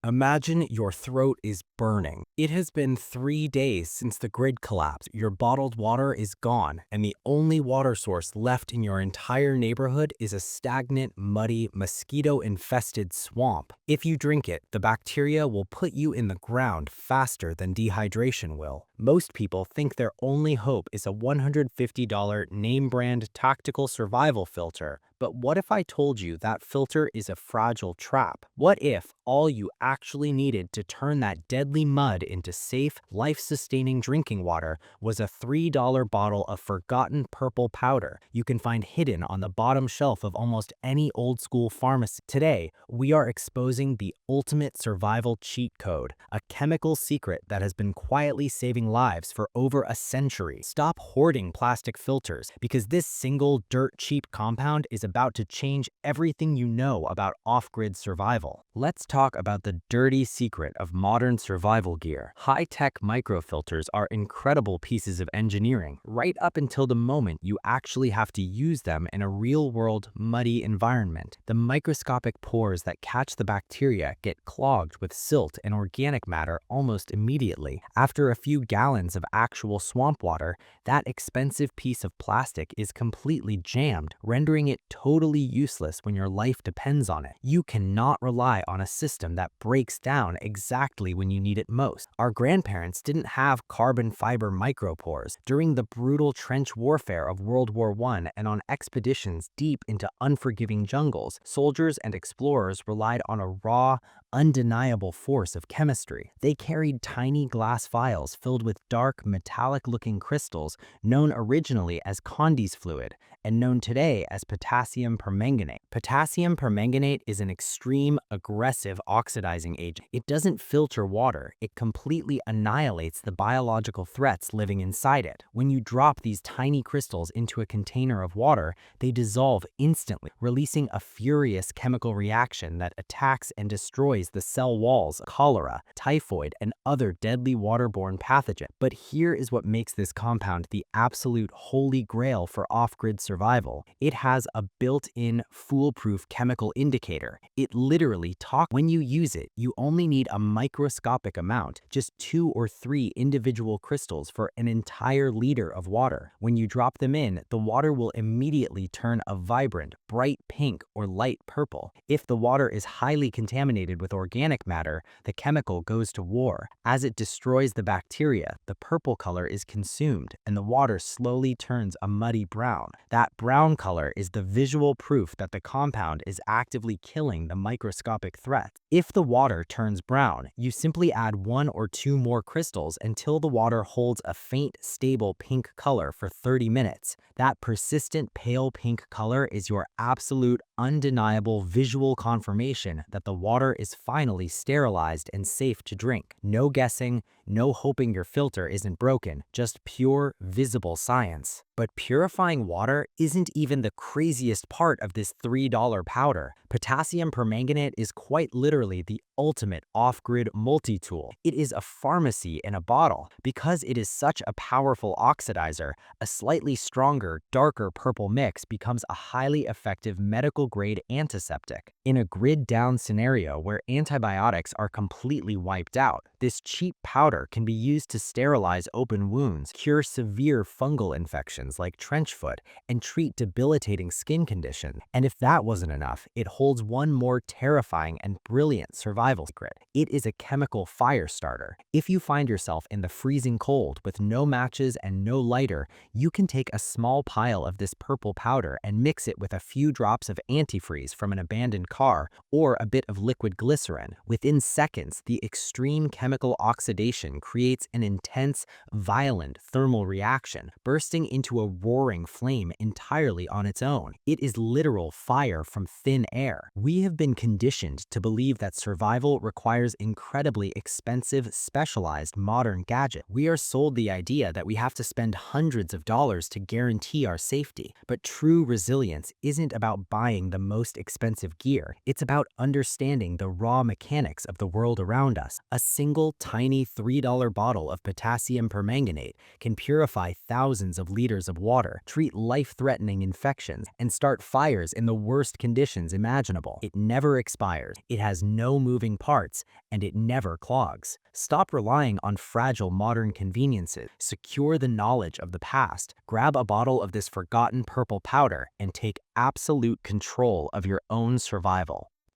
Imagine your throat is burning. It has been 3 days since the grid collapsed. Your bottled water is gone, and the only water source left in your entire neighborhood is a stagnant, muddy, mosquito-infested swamp. If you drink it, the bacteria will put you in the ground faster than dehydration will. Most people think their only hope is a $150 name-brand tactical survival filter. But what if I told you that filter is a fragile trap? What if all you actually needed to turn that deadly mud into safe, life-sustaining drinking water was a $3 bottle of forgotten purple powder you can find hidden on the bottom shelf of almost any old-school pharmacy? Today, we are exposing the ultimate survival cheat code, a chemical secret that has been quietly saving lives for over a century. Stop hoarding plastic filters, because this single dirt-cheap compound is about to change everything you know about off-grid survival. Let's talk about the dirty secret of modern survival gear. High-tech microfilters are incredible pieces of engineering, right up until the moment you actually have to use them in a real-world, muddy environment. The microscopic pores that catch the bacteria get clogged with silt and organic matter almost immediately. After a few gallons of actual swamp water, that expensive piece of plastic is completely jammed, rendering it totally useless when your life depends on it. You cannot rely on a system that breaks down exactly when you need it most. Our grandparents didn't have carbon fiber micropores. During the brutal trench warfare of World War I and on expeditions deep into unforgiving jungles, soldiers and explorers relied on a raw, undeniable force of chemistry. They carried tiny glass vials filled with dark, metallic-looking crystals known originally as Condy's fluid and known today as potassium permanganate. Potassium permanganate is an extreme, aggressive oxidizing agent. It doesn't filter water, it completely annihilates the biological threats living inside it. When you drop these tiny crystals into a container of water, they dissolve instantly, releasing a furious chemical reaction that attacks and destroys the cell walls of cholera, typhoid, and other deadly waterborne pathogens. But here is what makes this compound the absolute holy grail for off-grid survival. It has a built-in, foolproof chemical indicator. It literally talks. When you use it, you only need a microscopic amount, just 2 or 3 individual crystals for an entire liter of water. When you drop them in, the water will immediately turn a vibrant, bright pink or light purple. If the water is highly contaminated with organic matter, the chemical goes to war. As it destroys the bacteria, the purple color is consumed and the water slowly turns a muddy brown. That brown color is the visual proof that the compound is actively killing the microscopic threat. If the water turns brown, you simply add 1 or 2 more crystals until the water holds a faint, stable pink color for 30 minutes. That persistent pale pink color is your absolute, undeniable visual confirmation that the water is finally sterilized and safe to drink. No guessing, no hoping your filter isn't broken, just pure, visible science. But purifying water isn't even the craziest part of this $3 powder. Potassium permanganate is quite literally the ultimate off-grid multi-tool. It is a pharmacy in a bottle. Because it is such a powerful oxidizer, a slightly stronger, darker purple mix becomes a highly effective medical-grade antiseptic. In a grid-down scenario where antibiotics are completely wiped out, this cheap powder can be used to sterilize open wounds, cure severe fungal infections like trench foot, and treat debilitating skin conditions. And if that wasn't enough, it holds one more terrifying and brilliant survival secret. It is a chemical fire starter. If you find yourself in the freezing cold with no matches and no lighter, you can take a small pile of this purple powder and mix it with a few drops of antifreeze from an abandoned car or a bit of liquid glycerin. Within seconds, the extreme chemical oxidation creates an intense, violent thermal reaction, bursting into a roaring flame entirely on its own. It is literal fire from thin air. We have been conditioned to believe that survival requires incredibly expensive, specialized modern gadgets. We are sold the idea that we have to spend hundreds of dollars to guarantee our safety. But true resilience isn't about buying the most expensive gear. It's about understanding the raw mechanics of the world around us. A single single tiny $3 bottle of potassium permanganate can purify thousands of liters of water, treat life-threatening infections, and start fires in the worst conditions imaginable. It never expires, it has no moving parts, and it never clogs. Stop relying on fragile modern conveniences. Secure the knowledge of the past. Grab a bottle of this forgotten purple powder and take absolute control of your own survival.